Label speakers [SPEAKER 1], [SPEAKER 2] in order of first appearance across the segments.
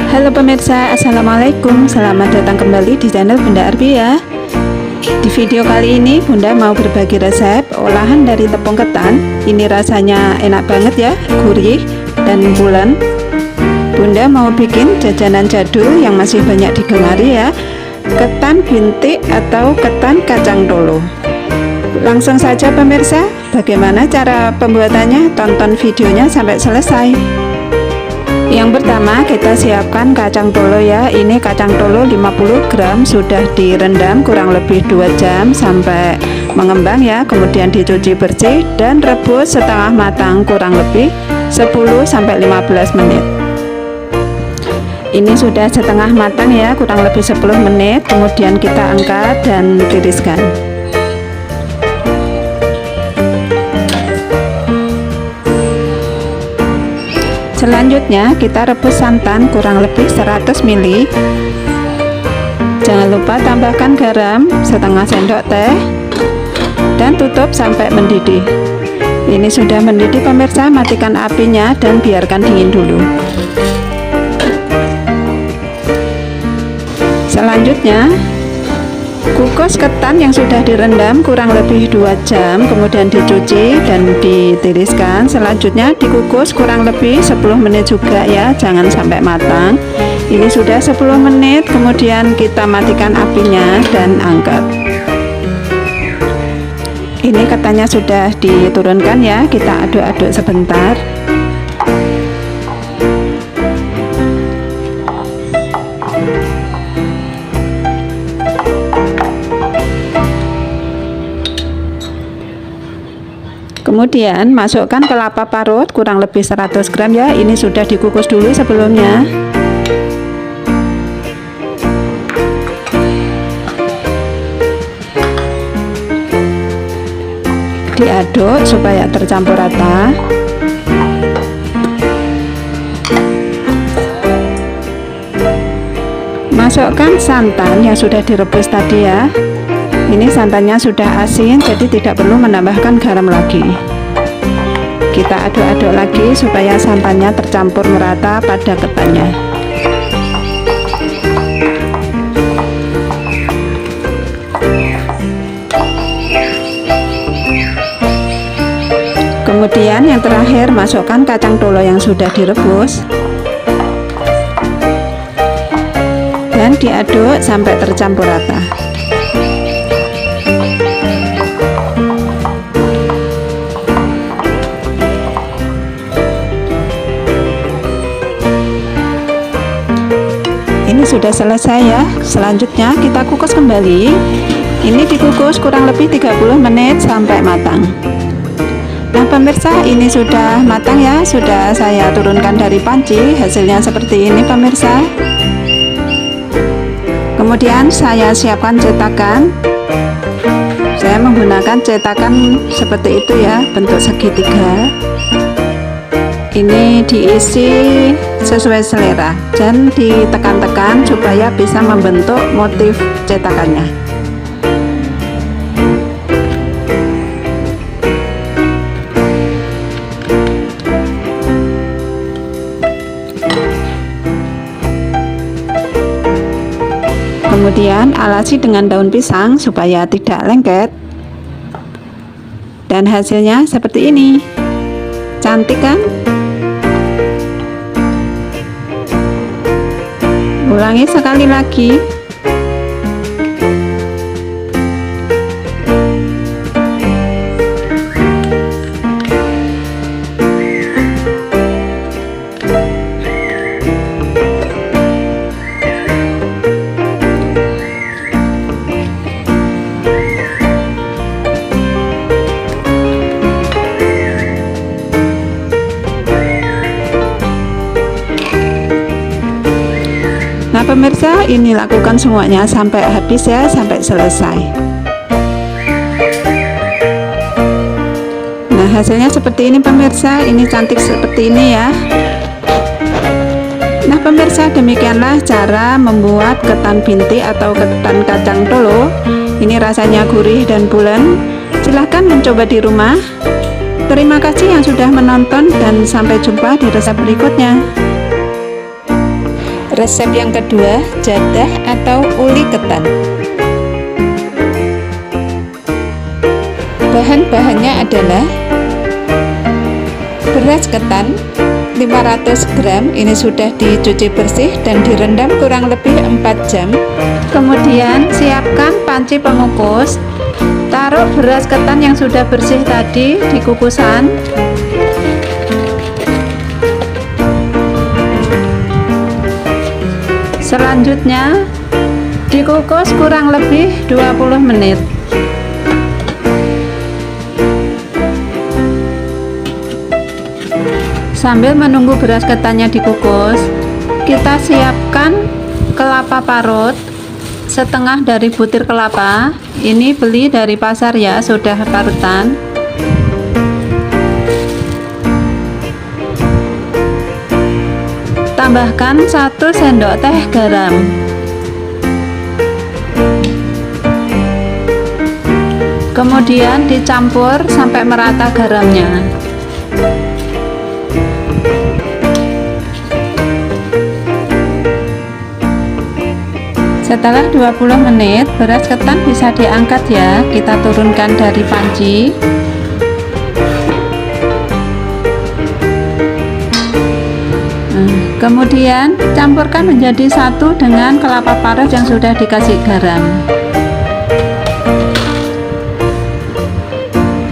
[SPEAKER 1] Halo pemirsa, assalamualaikum. Selamat datang kembali di channel Bunda Arbi ya. Di video kali ini Bunda mau berbagi resep olahan dari tepung ketan. Ini rasanya enak banget ya, gurih dan bulan. Bunda mau bikin jajanan jadul yang masih banyak digemari ya, ketan bintik atau ketan kacang tolo. Langsung saja pemirsa, bagaimana cara pembuatannya? Tonton videonya sampai selesai. Yang pertama kita siapkan kacang tolo ya. Ini kacang tolo 50 gram sudah direndam kurang lebih 2 jam sampai mengembang ya. Kemudian dicuci bersih dan rebus setengah matang kurang lebih 10-15 menit. Ini sudah setengah matang ya, kurang lebih 10 menit. Kemudian kita angkat dan tiriskan. Selanjutnya kita rebus santan kurang lebih 100 ml. Jangan lupa tambahkan garam setengah sendok teh dan tutup sampai mendidih. Ini sudah mendidih pemirsa, matikan apinya dan biarkan dingin dulu. Selanjutnya kukus ketan yang sudah direndam kurang lebih 2 jam, kemudian dicuci dan ditiriskan. Selanjutnya dikukus kurang lebih 10 menit juga ya, jangan sampai matang. Ini sudah 10 menit, kemudian kita matikan apinya dan angkat. Ini ketannya sudah diturunkan ya, kita aduk-aduk sebentar. Kemudian masukkan kelapa parut kurang lebih 100 gram ya. Ini sudah dikukus dulu sebelumnya. Diaduk supaya tercampur rata. Masukkan santan yang sudah direbus tadi ya. Ini santannya sudah asin, jadi tidak perlu menambahkan garam lagi. Kita aduk-aduk lagi supaya santannya tercampur merata pada ketannya. Kemudian yang terakhir masukkan kacang tolo yang sudah direbus dan diaduk sampai tercampur rata. Ini sudah selesai ya. Selanjutnya kita kukus kembali. Ini dikukus kurang lebih 30 menit sampai matang. Nah pemirsa, ini sudah matang ya, sudah saya turunkan dari panci. Hasilnya seperti ini pemirsa. Kemudian saya siapkan cetakan. Saya menggunakan cetakan seperti itu ya, bentuk segitiga. Ini diisi sesuai selera dan ditekan-tekan supaya bisa membentuk motif cetakannya. Kemudian alasi dengan daun pisang supaya tidak lengket. Dan hasilnya seperti ini. Cantik kan? Ulangi sekali lagi. Nah pemirsa, ini lakukan semuanya sampai habis ya, sampai selesai. Nah hasilnya seperti ini pemirsa, ini cantik seperti ini ya. Nah pemirsa, demikianlah cara membuat ketan bintik atau ketan kacang tolo. Ini rasanya gurih dan bulan. Silahkan mencoba di rumah. Terima kasih yang sudah menonton dan sampai jumpa di resep berikutnya. Resep yang kedua, jadah atau uli ketan. Bahan-bahannya adalah beras ketan 500 gram, ini sudah dicuci bersih dan direndam kurang lebih 4 jam. Kemudian siapkan panci pengukus, taruh beras ketan yang sudah bersih tadi di kukusan. Selanjutnya dikukus kurang lebih 20 menit. Sambil menunggu beras ketannya dikukus, kita siapkan kelapa parut setengah dari butir kelapa. Ini beli dari pasar ya, sudah parutan. Tambahkan 1 sendok teh garam. Kemudian dicampur sampai merata garamnya. Setelah 20 menit, beras ketan bisa diangkat ya. Kita turunkan dari panci. Kemudian campurkan menjadi satu dengan kelapa parut yang sudah dikasih garam.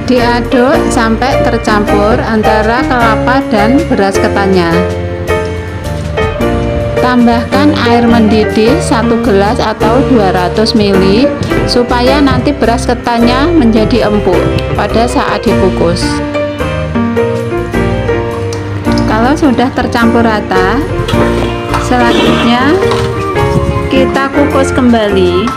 [SPEAKER 1] Diaduk sampai tercampur antara kelapa dan beras ketannya. Tambahkan air mendidih 1 gelas atau 200 ml supaya nanti beras ketannya menjadi empuk pada saat dikukus. Kalau sudah tercampur rata, selanjutnya kita kukus kembali.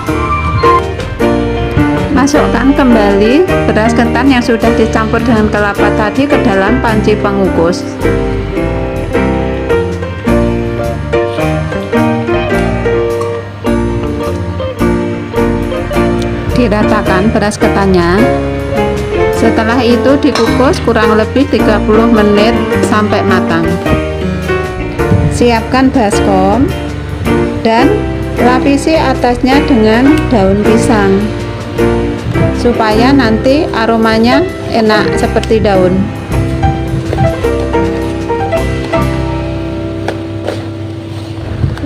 [SPEAKER 1] Masukkan kembali beras ketan yang sudah dicampur dengan kelapa tadi ke dalam panci pengukus. Diratakan beras ketannya. Setelah itu dikukus kurang lebih 30 menit sampai matang. Siapkan baskom dan lapisi atasnya dengan daun pisang supaya nanti aromanya enak seperti daun.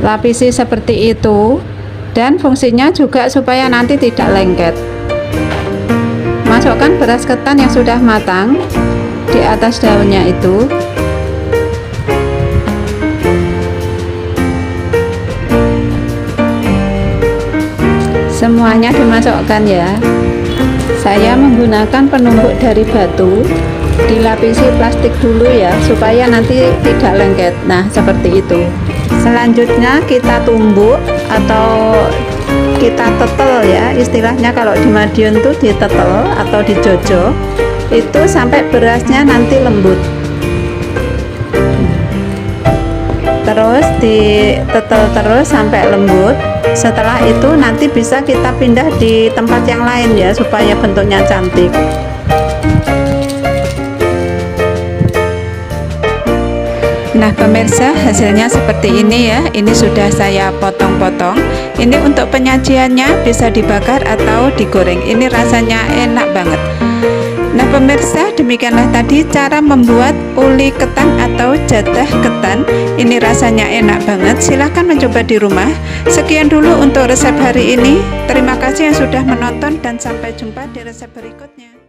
[SPEAKER 1] Lapisi seperti itu, dan fungsinya juga supaya nanti tidak lengket. Masukkan beras ketan yang sudah matang di atas daunnya itu. Semuanya dimasukkan ya. Saya menggunakan penumbuk dari batu. Dilapisi plastik dulu ya, supaya nanti tidak lengket. Nah, seperti itu. Selanjutnya kita tumbuk atau kita tetel ya, istilahnya kalau di Madiun tuh ditetel atau dijojo, itu sampai berasnya nanti lembut. Terus ditetel terus sampai lembut. Setelah itu nanti bisa kita pindah di tempat yang lain ya, supaya bentuknya cantik. Nah pemirsa, hasilnya seperti ini ya. Ini sudah saya potong-potong. Ini untuk penyajiannya bisa dibakar atau digoreng. Ini rasanya enak banget. Nah pemirsa, demikianlah tadi cara membuat uli ketan atau jadah ketan. Ini rasanya enak banget. Silahkan mencoba di rumah. Sekian dulu untuk resep hari ini. Terima kasih yang sudah menonton dan sampai jumpa di resep berikutnya.